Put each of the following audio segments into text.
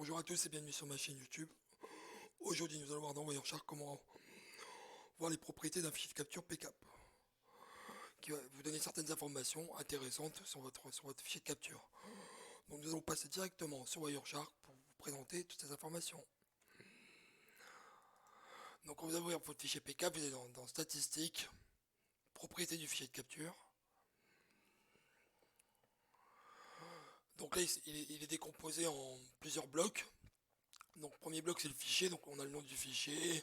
Bonjour à tous et bienvenue sur ma chaîne YouTube. Aujourd'hui nous allons voir dans Wireshark comment voir les propriétés d'un fichier de capture PCAP qui va vous donner certaines informations intéressantes sur votre fichier de capture. Donc nous allons passer directement sur Wireshark pour vous présenter toutes ces informations. Donc quand vous ouvrez votre fichier PCAP, vous allez dans Statistiques, Propriétés du fichier de capture. Donc là il est décomposé en plusieurs blocs. Donc premier bloc c'est le fichier, donc on a le nom du fichier,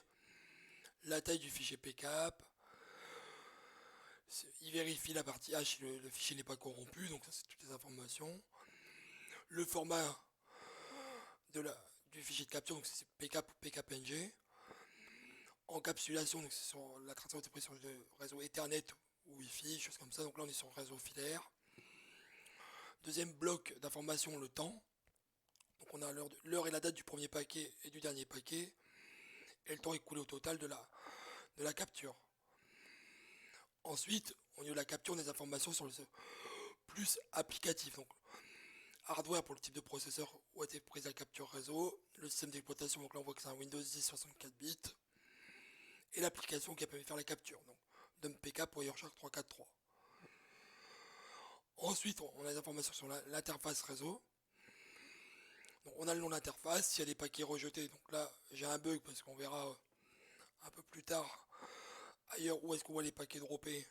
la taille du fichier PCAP. Il vérifie la partie H si le fichier n'est pas corrompu, donc ça c'est toutes les informations. Le format du fichier de capture, donc c'est PCAP ou PCAPNG. Encapsulation, donc c'est sur la traçabilité sur le réseau Ethernet ou Wi-Fi, choses comme ça. Donc là on est sur le réseau filaire. Deuxième bloc d'information, le temps. Donc on a l'heure et la date du premier paquet et du dernier paquet. Et le temps écoulé au total de la capture. Ensuite, au niveau de la capture, des informations sur le plus applicatif. Donc hardware pour le type de processeur où a été prise la capture réseau, le système d'exploitation, donc là on voit que c'est un Windows 10 64 bits, et l'application qui a permis de faire la capture, donc DumpPK pour Wireshark 343. Ensuite, on a des informations sur l'interface réseau. Donc on a le nom de l'interface, s'il y a des paquets rejetés, donc là j'ai un bug parce qu'on verra un peu plus tard ailleurs où est-ce qu'on voit les paquets droppés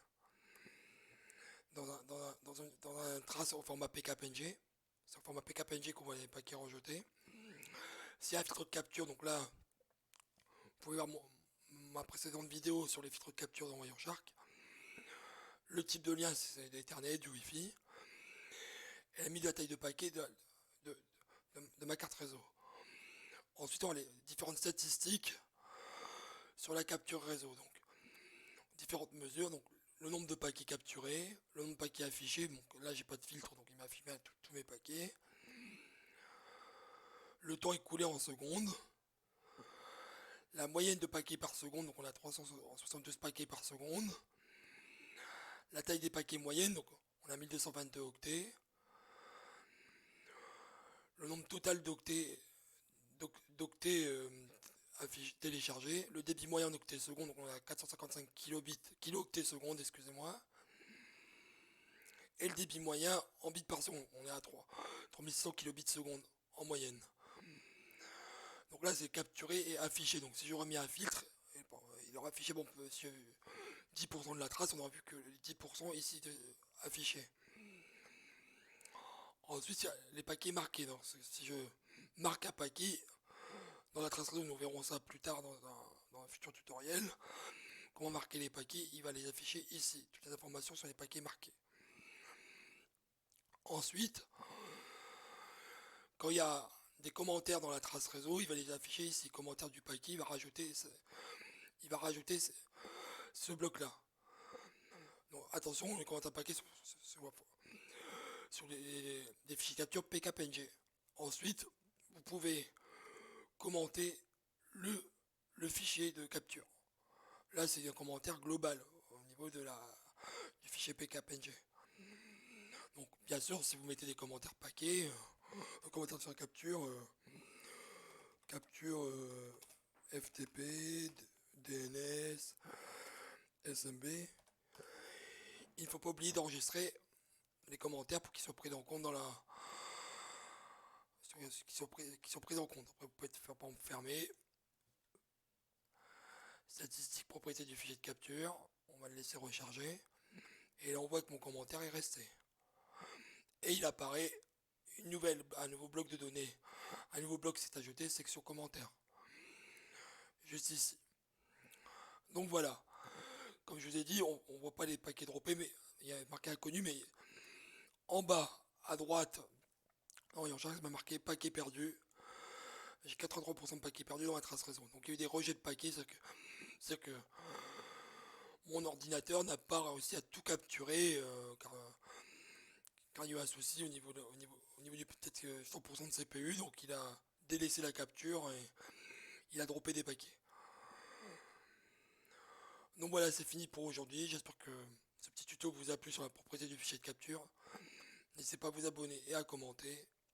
dans un trace au format PKPNG. C'est au format PKPNG qu'on voit les paquets rejetés. S'il y a un filtre de capture, donc là, vous pouvez voir ma précédente vidéo sur les filtres de capture dans Wireshark. Le type de lien, c'est d'Ethernet, du Wi-Fi. Et la mise de la taille de paquet de ma carte réseau. Ensuite, on a les différentes statistiques sur la capture réseau. Donc, différentes mesures. Donc, le nombre de paquets capturés, le nombre de paquets affichés. Donc là, j'ai pas de filtre, donc il m'a affiché tous mes paquets. Le temps écoulé en secondes. La moyenne de paquets par seconde, donc on a 372 paquets par seconde. La taille des paquets moyenne, donc on a 1222 octets. Le nombre total d'octets téléchargés. Le débit moyen en octets secondes, donc on a 455 kilooctets secondes, excusez-moi. Et le débit moyen en bits par seconde, on est à 3600 kilobits secondes en moyenne. Donc là c'est capturé et affiché, donc si je remets un filtre, il aura affiché, bon, monsieur 10% de la trace, on aura vu que les 10% ici affichés. Ensuite, il y a les paquets marqués. Donc, si je marque un paquet dans la trace réseau, nous verrons ça plus tard dans un futur tutoriel. Comment marquer les paquets, il va les afficher ici. Toutes les informations sur les paquets marqués. Ensuite, quand il y a des commentaires dans la trace réseau, il va les afficher ici. Commentaire du paquet, il va rajouter ce bloc-là. Donc attention, les commentaires paquets sur des fichiers capture PKPNG. Ensuite, vous pouvez commenter le fichier de capture. Là, c'est un commentaire global au niveau du fichier PKPNG. Donc, bien sûr, si vous mettez des commentaires paquets, commentaires sur la capture FTP, DNS, SMB, il ne faut pas oublier d'enregistrer les commentaires pour qu'ils soient pris en compte qui sont pris en compte. Après, vous pouvez faire par exemple fermer. Statistiques propriété du fichier de capture. On va le laisser recharger. Et là, on voit que mon commentaire est resté. Et il apparaît un nouveau bloc de données. Un nouveau bloc s'est ajouté, section commentaires. Juste ici. Donc voilà. Comme je vous ai dit, on ne voit pas les paquets droppés, mais il y a marqué inconnu, mais en bas, à droite, en charge, ça m'a marqué paquet perdu. J'ai 83% de paquets perdus dans la trace réseau. Donc il y a eu des rejets de paquets, c'est que mon ordinateur n'a pas réussi à tout capturer, car il y a eu un souci au niveau du peut-être 100% de CPU, donc il a délaissé la capture et il a droppé des paquets. Donc voilà, c'est fini pour aujourd'hui. J'espère que ce petit tuto vous a plu sur la propriété du fichier de capture. N'hésitez pas à vous abonner et à commenter.